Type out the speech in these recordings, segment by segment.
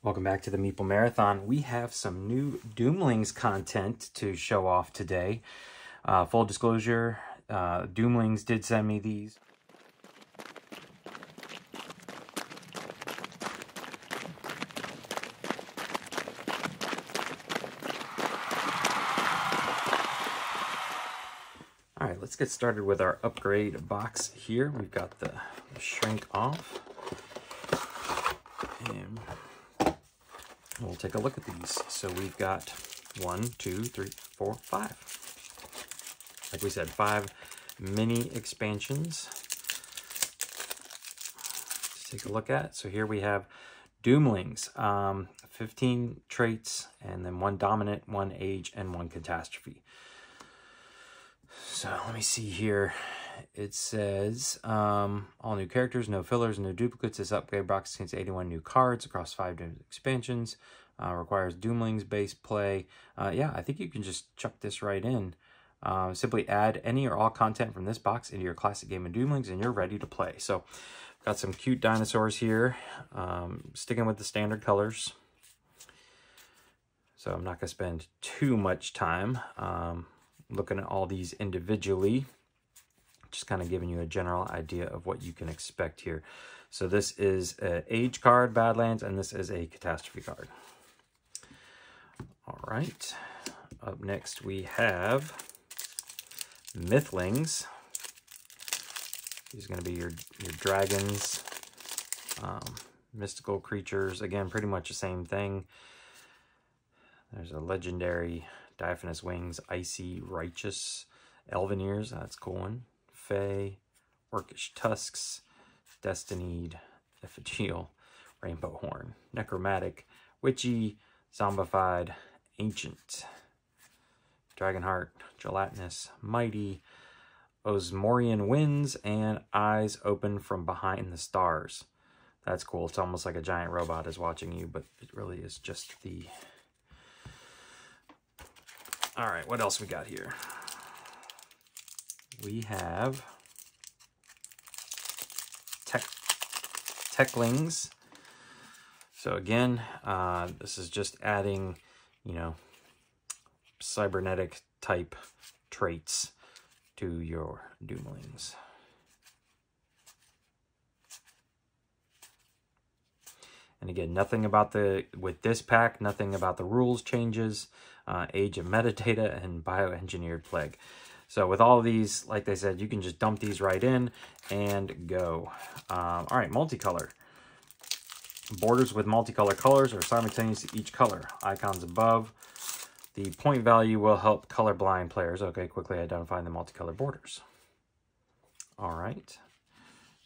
Welcome back to the Meeple Marathon. We have some new Doomlings content to show off today. Full disclosure, Doomlings did send me these. All right, let's get started with our upgrade box here. We've got the shrink off. And we'll take a look at these. So we've got 1, 2, 3, 4, 5. Like we said, 5 mini expansions to take a look at. So here we have Doomlings, 15 traits, and then 1 dominant, 1 age, and 1 catastrophe. So let me see here. It says all new characters, no fillers, no duplicates. This upgrade box contains 81 new cards across 5 different expansions. Requires Doomlings base play. Yeah, I think you can just chuck this right in. Simply add any or all content from this box into your classic game of Doomlings and you're ready to play. So got some cute dinosaurs here. Sticking with the standard colors. So I'm not going to spend too much time looking at all these individually. Just kind of giving you a general idea of what you can expect here. So this is an age card, Badlands, and this is a catastrophe card. All right. Up next we have Mythlings. These are going to be your dragons, mystical creatures. Again, pretty much the same thing. There's a legendary diaphanous wings, icy, righteous, elven ears. That's a cool one. Fey, orcish tusks, destinied, effigial, rainbow horn, necromantic, witchy, zombified, ancient, dragonheart, gelatinous, mighty, Osmorian winds, and eyes open from behind the stars. That's cool. It's almost like a giant robot is watching you, but it really is just the... All right, what else we got here? We have Techlings. So again, this is just adding, you know, cybernetic type traits to your Doomlings. And again, nothing about with this pack, nothing about the rules changes, age of metadata, and bioengineered plague. So with all of these, like they said, you can just dump these right in and go. All right, multicolor. Borders with multicolor colors are simultaneous to each color. Icons above. The point value will help colorblind players. Okay, quickly identifying the multicolor borders. All right.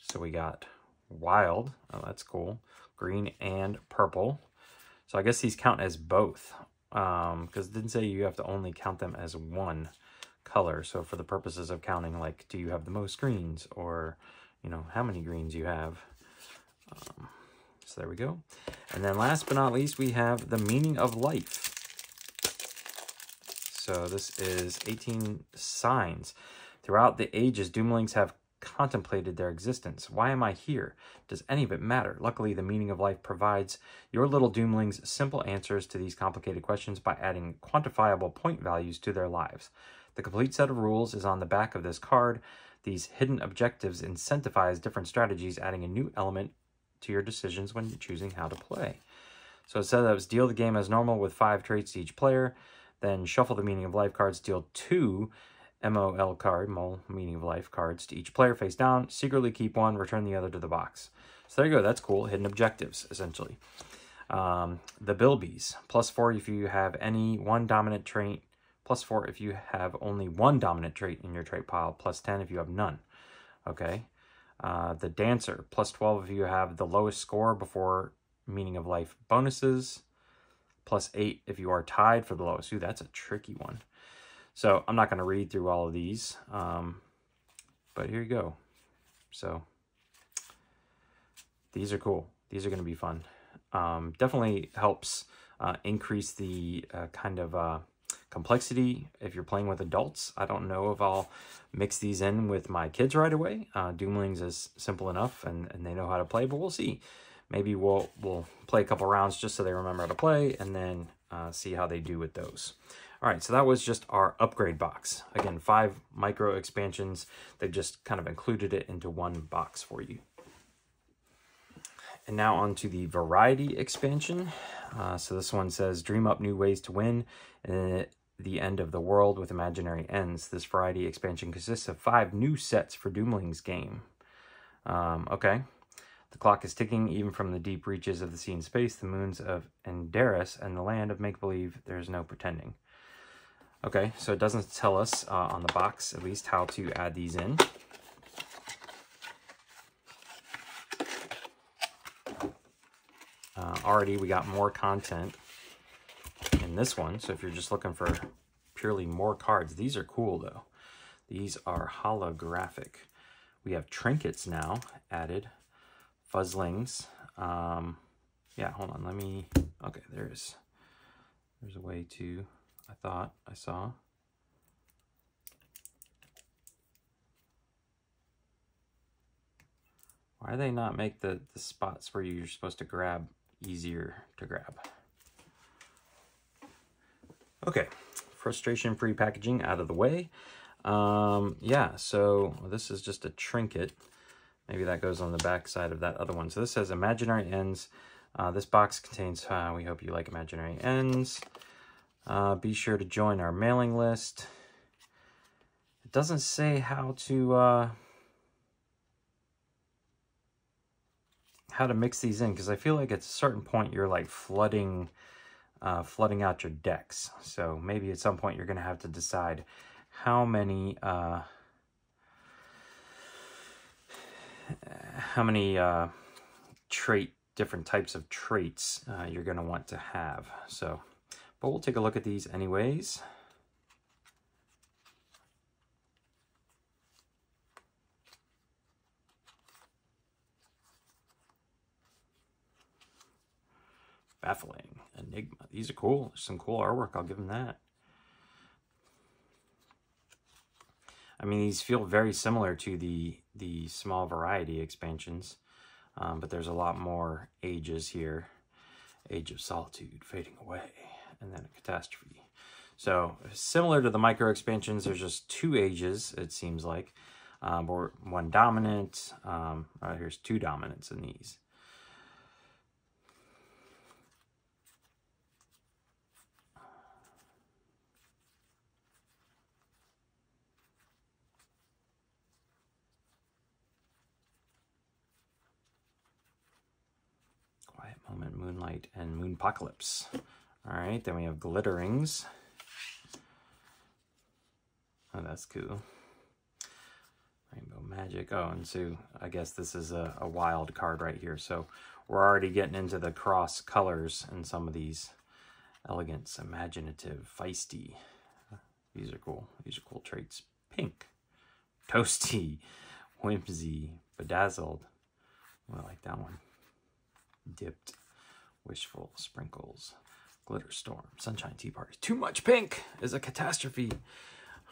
So we got wild. Oh, that's cool. Green and purple. So I guess these count as both. Because it didn't say you have to only count them as one color. So for the purposes of counting, like, do you have the most greens, or, you know, how many greens you have. So there we go. And then last but not least, we have the meaning of life. So this is 18 signs. Throughout the ages, Doomlings have contemplated their existence. Why am I here? Does any of it matter? Luckily, the meaning of life provides your little Doomlings simple answers to these complicated questions by adding quantifiable point values to their lives. The complete set of rules is on the back of this card. These hidden objectives incentivize different strategies, adding a new element to your decisions when choosing how to play. So it says that was deal the game as normal with 5 traits to each player, then shuffle the meaning of life cards, deal 2 MOL card, Mole meaning of life cards to each player face down, secretly keep 1, return the other to the box. So there you go, that's cool. Hidden objectives, essentially. The Bilbies, +4 if you have any 1 dominant trait, +4 if you have only 1 dominant trait in your trait pile, +10 if you have none. Okay. The Dancer, +12 if you have the lowest score before meaning of life bonuses, +8 if you are tied for the lowest. Ooh, that's a tricky one. So I'm not going to read through all of these, but here you go. So these are cool. These are going to be fun. Definitely helps increase the kind of complexity if you're playing with adults. I don't know if I'll mix these in with my kids right away. Doomlings is simple enough and they know how to play, but we'll see. maybe we'll play a couple rounds just so they remember how to play, and then see how they do with those. All right, so that was just our upgrade box. Again, 5 micro expansions. They've just kind of included it into one box for you. And now on to the variety expansion. So this one says, dream up new ways to win at the end of the world with imaginary ends. This variety expansion consists of 5 new sets for Doomlings game. Okay. The clock is ticking even from the deep reaches of the sea and space, the moons of Endaris, and the land of make-believe. There's no pretending. Okay, so it doesn't tell us on the box, at least, how to add these in. Already, we got more content in this one. So if you're just looking for purely more cards, these are cool, though. These are holographic. We have trinkets now added. Fuzzlings. Yeah, hold on. Let me... Okay, there's a way to... I thought I saw. Why do they not make the spots where you're supposed to grab easier to grab? Okay, frustration-free packaging out of the way. Yeah, so this is just a trinket. Maybe that goes on the back side of that other one. So this says imaginary ends. This box contains, we hope you like imaginary ends. Be sure to join our mailing list. It doesn't say how to mix these in, because I feel like at a certain point you're like flooding out your decks. So maybe at some point you're going to have to decide how many different types of traits you're going to want to have. So, but we'll take a look at these anyways. Baffling, Enigma. These are cool. There's some cool artwork. I'll give them that. I mean, these feel very similar to the small variety expansions, but there's a lot more ages here. Age of Solitude, Fading Away, and then a Catastrophe. So similar to the micro expansions, there's just 2 ages, it seems like, or 1 dominant. Here's 2 dominants in these. Quiet Moment, Moonlight, and Moonpocalypse. All right, then we have Glitterings. Oh, that's cool. Rainbow Magic. Oh, and so I guess this is a wild card right here. So we're already getting into the cross colors in some of these. Elegance, Imaginative, Feisty. These are cool. These are cool traits. Pink, Toasty, Whimsy, Bedazzled. Oh, I like that one. Dipped, Wishful, Sprinkles, Glitter Storm, Sunshine Tea Party. Too much pink is a catastrophe.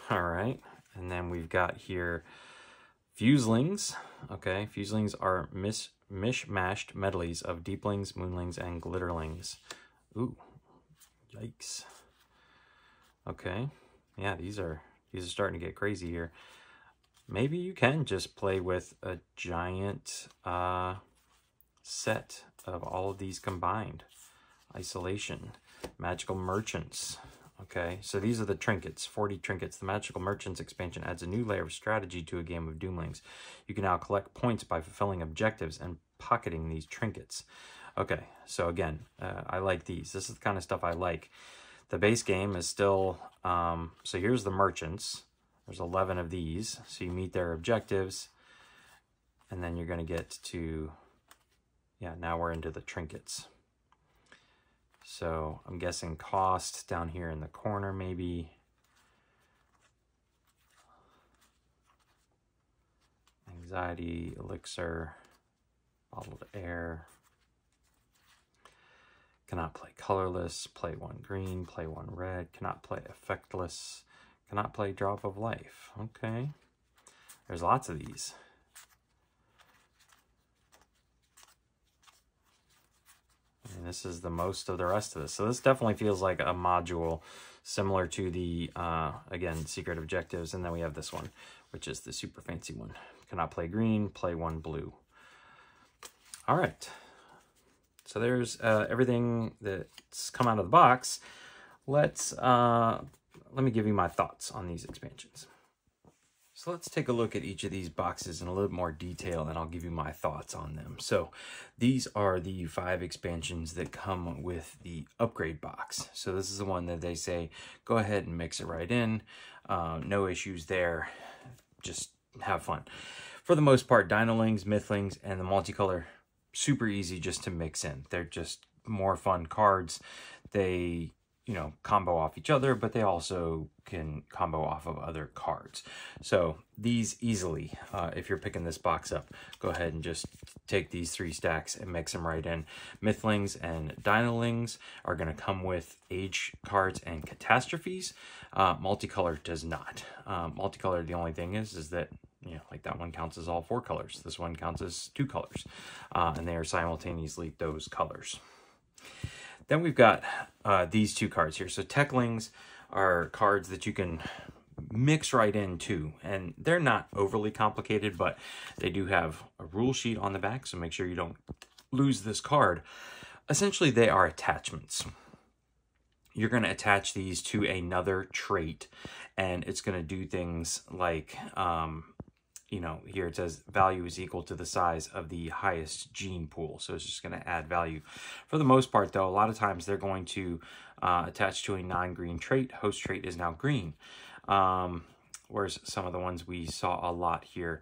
All right, and then we've got here Fuselings. Okay, Fuselings are mishmashed medleys of Deeplings, Moonlings, and Glitterlings. Ooh, yikes. Okay, yeah, these are starting to get crazy here. Maybe you can just play with a giant set of all of these combined. Isolation, Magical Merchants. Okay, so these are the trinkets, 40 trinkets. The Magical Merchants expansion adds a new layer of strategy to a game of Doomlings. You can now collect points by fulfilling objectives and pocketing these trinkets. Okay, so again, I like these. This is the kind of stuff I like. The base game is still, so here's the merchants. There's 11 of these. So you meet their objectives, and then you're going to get to, yeah, now we're into the trinkets. So I'm guessing cost down here in the corner, maybe. Anxiety, Elixir, Bottled Air. Cannot play colorless, play 1 green, play 1 red, cannot play effectless, cannot play Drop of Life. Okay. There's lots of these. And this is the most of the rest of this. So this definitely feels like a module similar to the, again, secret objectives. And then we have this one, which is the super fancy one. Cannot play green, play 1 blue. All right. So there's everything that's come out of the box. Let me give you my thoughts on these expansions. So let's take a look at each of these boxes in a little more detail, and I'll give you my thoughts on them. So these are the 5 expansions that come with the upgrade box. So this is the one that they say, go ahead and mix it right in. No issues there. Just have fun. For the most part, Doomlings, Mythlings, and the multicolor, super easy just to mix in. They're just more fun cards. They, you know, combo off each other, but they also can combo off of other cards. So these easily, if you're picking this box up, go ahead and just take these 3 stacks and mix them right in. Mythlings and Doomlings are going to come with age cards and catastrophes. Multicolor does not. Multicolor, the only thing is that, you know, like that one counts as all 4 colors. This one counts as 2 colors. And they are simultaneously those colors. Then we've got these 2 cards here. So Techlings are cards that you can mix right into, and they're not overly complicated, but they do have a rule sheet on the back, so make sure you don't lose this card. Essentially, they are attachments. You're going to attach these to another trait, and it's going to do things like, you know, here it says value is equal to the size of the highest gene pool. So it's just going to add value. For the most part, though, a lot of times they're going to attach to a non-green trait. Host trait is now green. Whereas some of the ones we saw a lot here,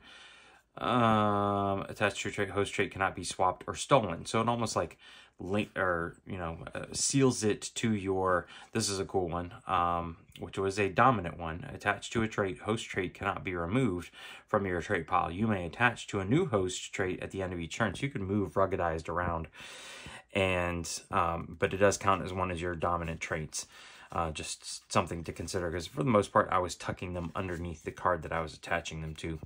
attached to a trait, host trait cannot be swapped or stolen. So it almost like link, or, you know, seals it to your, this is a cool one, which was a dominant one. Attached to a trait, host trait cannot be removed from your trait pile. You may attach to a new host trait at the end of each turn. So you can move ruggedized around, and but it does count as one of your dominant traits. Just something to consider, because for the most part, I was tucking them underneath the card that I was attaching them to.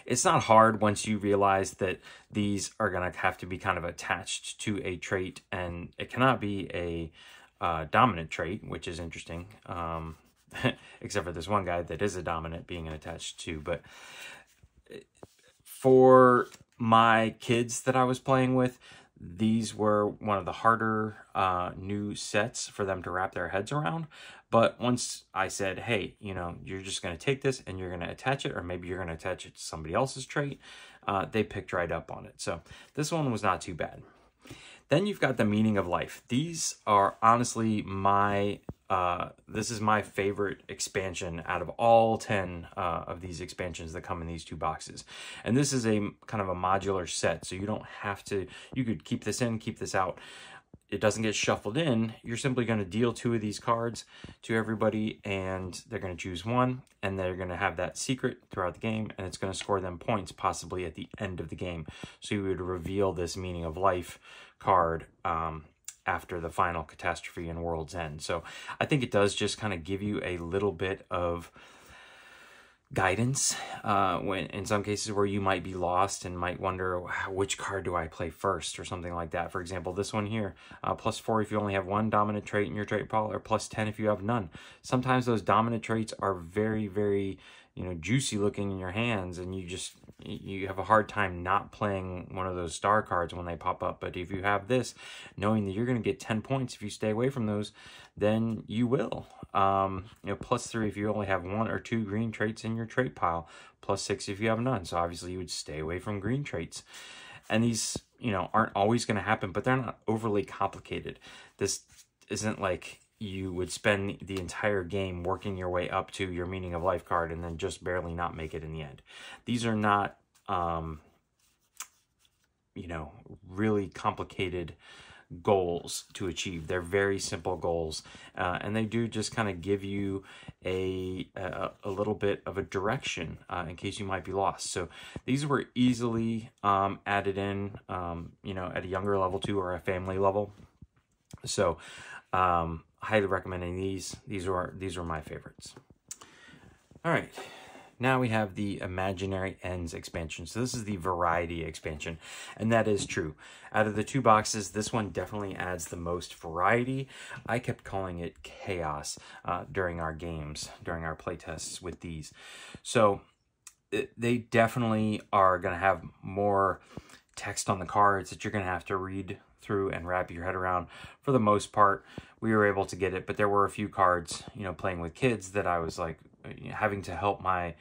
It's not hard once you realize that these are going to have to be kind of attached to a trait, and it cannot be a dominant trait, which is interesting, except for this one guy that is a dominant being attached to. But for my kids that I was playing with, these were one of the harder new sets for them to wrap their heads around. But once I said, hey, you know, you're just going to take this and you're going to attach it, or maybe you're going to attach it to somebody else's trait, they picked right up on it. So this one was not too bad. Then you've got the meaning of life. These are honestly my, this is my favorite expansion out of all 10 of these expansions that come in these 2 boxes. And this is a kind of a modular set, so you don't have to, you could keep this in, keep this out. It doesn't get shuffled in. You're simply going to deal 2 of these cards to everybody, and they're going to choose one, and they're going to have that secret throughout the game, and it's going to score them points possibly at the end of the game. So you would reveal this meaning of life card after the final catastrophe and World's End. So I think it does just kind of give you a little bit of guidance when in some cases where you might be lost and might wonder, which card do I play first, or something like that. For example, this one here, +4 if you only have 1 dominant trait in your trait pile, or +10 if you have none. Sometimes those dominant traits are very, very, you know, juicy looking in your hands, and you have a hard time not playing one of those star cards when they pop up. But if you have this, knowing that you're going to get 10 points if you stay away from those, then you will. You know, +3 if you only have 1 or 2 green traits in your trait pile, +6 if you have none. So obviously you would stay away from green traits. And these, you know, aren't always going to happen, but they're not overly complicated. This isn't like you would spend the entire game working your way up to your meaning of life card and then just barely not make it in the end. These are not, you know, really complicated goals to achieve. They're very simple goals, and they do just kind of give you a little bit of a direction in case you might be lost. So these were easily added in, you know, at a younger level too, or a family level. So highly recommending these. These were my favorites. All right, Now we have the Imaginary Ends expansion. So this is the variety expansion, and that is true. Out of the 2 boxes, this one definitely adds the most variety. I kept calling it chaos during our games, during our playtests with these. So they definitely are going to have more text on the cards that you're going to have to read through and wrap your head around. For the most part, we were able to get it, but there were a few cards, you know, playing with kids that I was like having to help my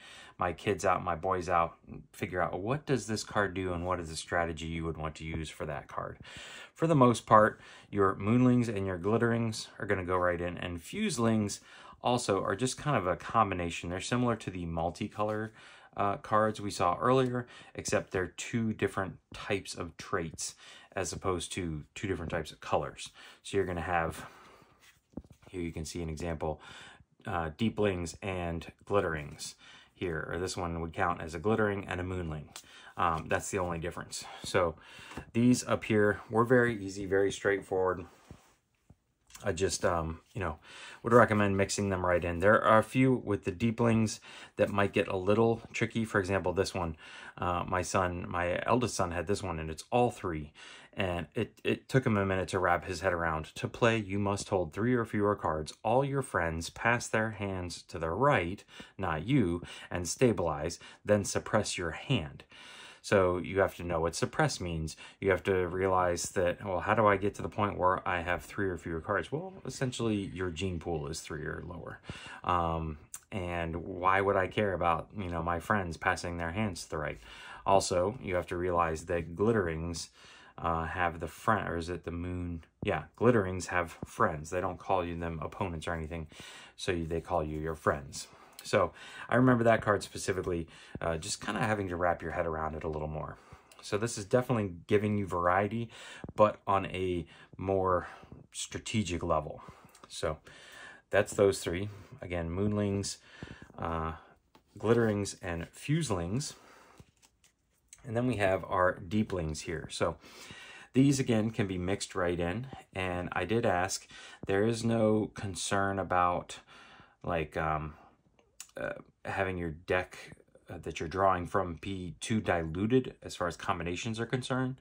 kids out, my boys out, figure out what does this card do and what is the strategy you would want to use for that card. For the most part, your Moonlings and your Glitterings are going to go right in, and Fuselings also are just kind of a combination. They're similar to the multicolor cards we saw earlier, except they're 2 different types of traits as opposed to 2 different types of colors. So you're going to have, here you can see an example, Deeplings and Glitterings here, or this one would count as a Glittering and a Moonling. That's the only difference. So these up here were very easy, very straightforward. I just, you know, would recommend mixing them right in. There are a few with the Deeplings that might get a little tricky. For example, this one, my eldest son had this one, and it's all 3. And it took him a minute to wrap his head around. To play, you must hold 3 or fewer cards. All your friends pass their hands to the right, not you, and stabilize, then suppress your hand. So you have to know what suppress means. You have to realize that, well, how do I get to the point where I have 3 or fewer cards? Well, essentially your gene pool is 3 or lower. And why would I care about, you know, my friends passing their hands to the right? Also, you have to realize that Glitterings have the friend, or is it the moon? Yeah, Glitterings have friends. They don't call you them opponents or anything, so they call you your friends. So I remember that card specifically, just kind of having to wrap your head around it a little more. So this is definitely giving you variety, but on a more strategic level. So that's those 3. Again, Moonlings, Glitterings, and Fuselings. And then we have our Deeplings here. So these, again, can be mixed right in. And I did ask, there is no concern about, like, having your deck that you're drawing from be too diluted as far as combinations are concerned.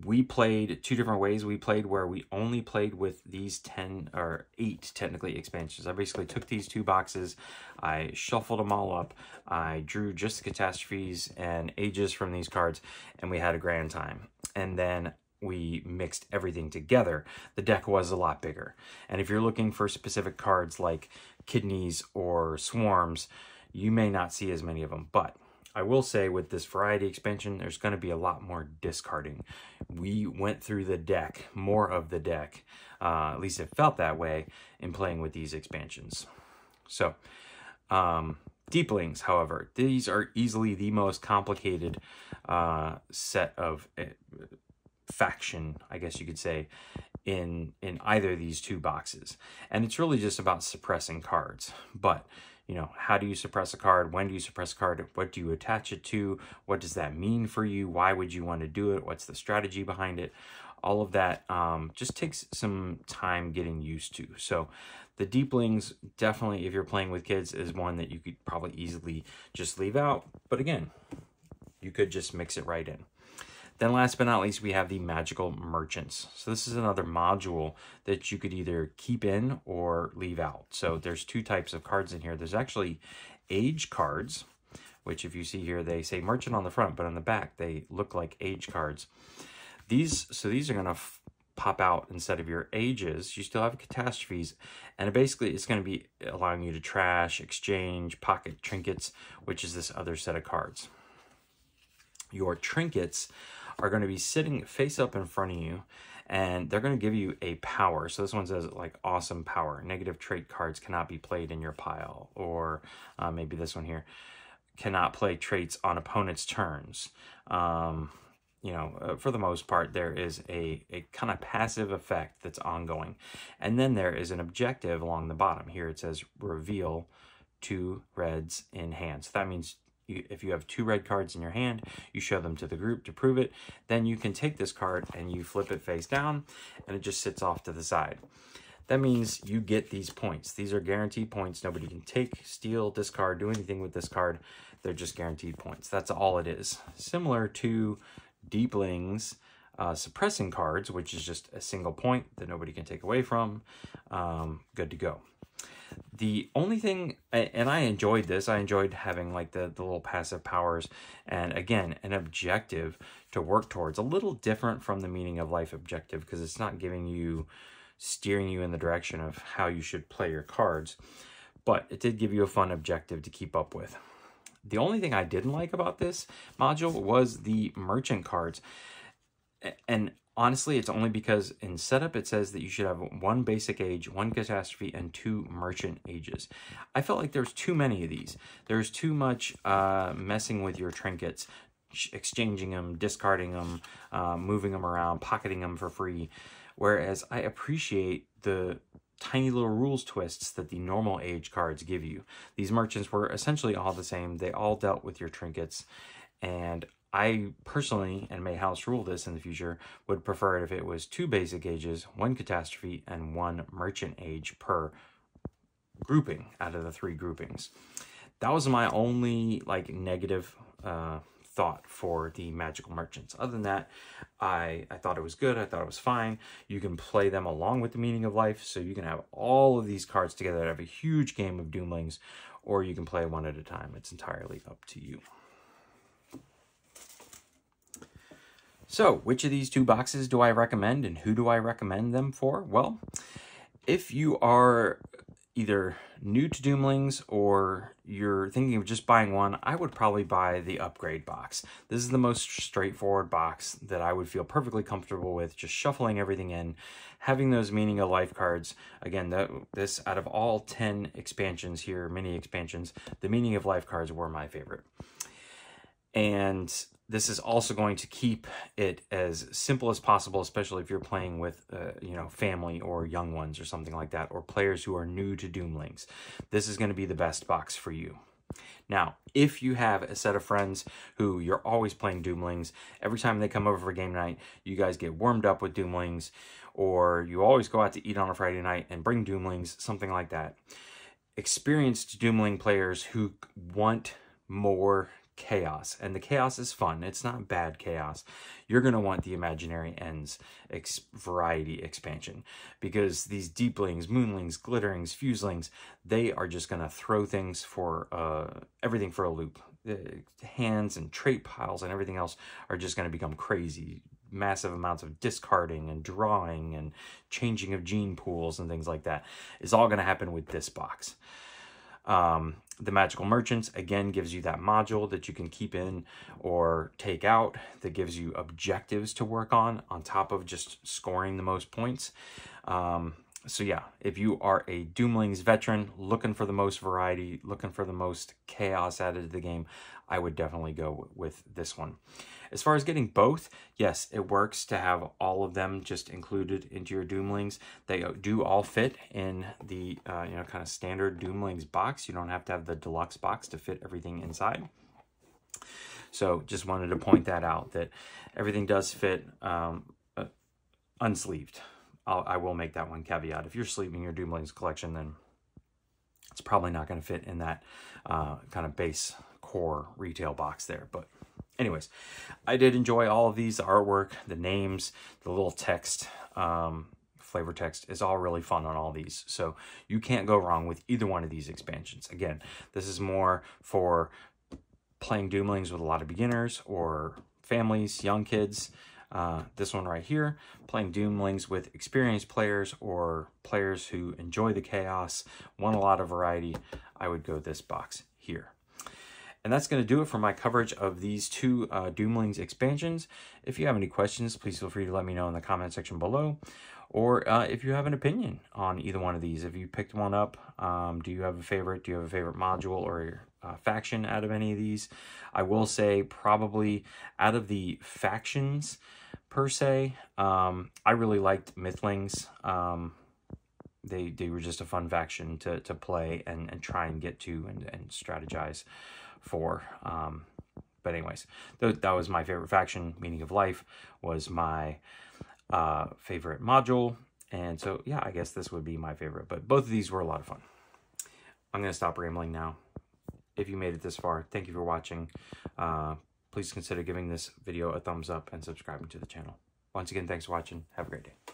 We played 2 different ways. We played where we only played with these 10 or 8 technically expansions. I basically took these 2 boxes, I shuffled them all up, I drew just the catastrophes and ages from these cards, and we had a grand time. And then we mixed everything together. The deck was a lot bigger. And if you're looking for specific cards like kidneys or swarms, you may not see as many of them. But I will say with this variety expansion, there's going to be a lot more discarding. We went through the deck, more of the deck, at least it felt that way in playing with these expansions. So, Deeplings, however, these are easily the most complicated set of faction, I guess you could say, in either of these 2 boxes. And it's really just about suppressing cards. But, you know, how do you suppress a card? When do you suppress a card? What do you attach it to? What does that mean for you? Why would you want to do it? What's the strategy behind it? All of that just takes some time getting used to. So the Deeplings, definitely, if you're playing with kids, is one that you could probably easily just leave out. But again, you could just mix it right in. Then last but not least, we have the Magical Merchants. So this is another module that you could either keep in or leave out. So there's 2 types of cards in here. There's actually age cards, which if you see here, they say merchant on the front, but on the back, they look like age cards. These are going to pop out instead of your ages. You still have catastrophes, and basically it's going to be allowing you to trash, exchange, pocket trinkets, which is this other set of cards. Your trinkets are going to be sitting face up in front of you, and they're going to give you a power. So this one says like awesome power. Negative trait cards cannot be played in your pile. Or maybe this one here, cannot play traits on opponent's turns. You know, for the most part, there is a kind of passive effect that's ongoing. And then there is an objective along the bottom. Here it says reveal 2 reds in hand. So that means if you have 2 red cards in your hand, you show them to the group to prove it. Then you can take this card and you flip it face down, and it just sits off to the side. that means you get these points. These are guaranteed points. Nobody can take, steal, discard, do anything with this card. They're just guaranteed points. That's all it is. Similar to Deeplings suppressing cards, which is just a single point that nobody can take away from. Good to go. The only thing, and I enjoyed this, I enjoyed having like the little passive powers, and again, an objective to work towards. A little different from the meaning of life objective, because it's not giving you, steering you in the direction of how you should play your cards, but it did give you a fun objective to keep up with. The only thing I didn't like about this module was the merchant cards. And honestly, it's only because in setup it says that you should have 1 basic age, 1 catastrophe, and 2 merchant ages. I felt like there's too many of these. There's too much messing with your trinkets, exchanging them, discarding them, moving them around, pocketing them for free. Whereas I appreciate the tiny little rules twists that the normal age cards give you. These merchants were essentially all the same. They all dealt with your trinkets, and I personally, and may house rule this in the future, would prefer it if it was 2 basic ages, 1 catastrophe, and 1 merchant age per grouping out of the 3 groupings. That was my only like negative thought for the magical merchants. Other than that, I thought it was good. I thought it was fine. You can play them along with the meaning of life, so you can have all of these cards together and have a huge game of Doomlings, or you can play one at a time. It's entirely up to you. So, which of these 2 boxes do I recommend, and who do I recommend them for? Well, if you are either new to Doomlings or you're thinking of just buying one, I would probably buy the upgrade box. This is the most straightforward box that I would feel perfectly comfortable with, just shuffling everything in, having those meaning of life cards. Again, this out of all 10 expansions here, mini expansions, the meaning of life cards were my favorite. And this is also going to keep it as simple as possible, especially if you're playing with, you know, family or young ones or something like that, or players who are new to Doomlings. This is going to be the best box for you. Now, if you have a set of friends who you're always playing Doomlings, every time they come over for game night, you guys get warmed up with Doomlings, or you always go out to eat on a Friday night and bring Doomlings, something like that. Experienced Doomling players who want more chaos, and the chaos is fun. It's not bad chaos. You're going to want the Imaginary Ends variety expansion, because these Deeplings, Moonlings, Glitterings, Fuselings, they are just going to throw things for everything for a loop. The hands and trait piles and everything else are just going to become crazy. Massive amounts of discarding and drawing and changing of gene pools and things like that is all going to happen with this box. The Magical Merchants, again, gives you that module that you can keep in or take out that gives you objectives to work on top of just scoring the most points. So yeah, if you are a Doomlings veteran looking for the most variety, looking for the most chaos added to the game, I would definitely go with this one. As far as getting both, yes, it works to have all of them just included into your Doomlings. They do all fit in the you know, kind of standard Doomlings box. You don't have to have the deluxe box to fit everything inside. So just wanted to point that out, that everything does fit unsleeved. I will make that one caveat. If you're sleeving your Doomlings collection, then it's probably not going to fit in that kind of base core retail box there. But anyways, I did enjoy all of these. The artwork, the names, the little text, flavor text is all really fun on all these. So you can't go wrong with either one of these expansions. Again, this is more for playing Doomlings with a lot of beginners or families, young kids. This one right here, playing Doomlings with experienced players or players who enjoy the chaos, want a lot of variety, I would go this box here. And that's going to do it for my coverage of these 2 Doomlings expansions. If you have any questions, please feel free to let me know in the comment section below. Or if you have an opinion on either one of these, if you picked one up, do you have a favorite? Do you have a favorite module or faction out of any of these? I will say probably out of the factions per se, I really liked Mythlings. They were just a fun faction to play and try and get to and strategize for. But anyways, that was my favorite faction. Meaning of Life was my favorite module, And so, yeah, I guess this would be my favorite. But both of these were a lot of fun. I'm going to stop rambling now. If you made it this far, thank you for watching. Please consider giving this video a thumbs up and subscribing to the channel. Once again, thanks for watching. Have a great day.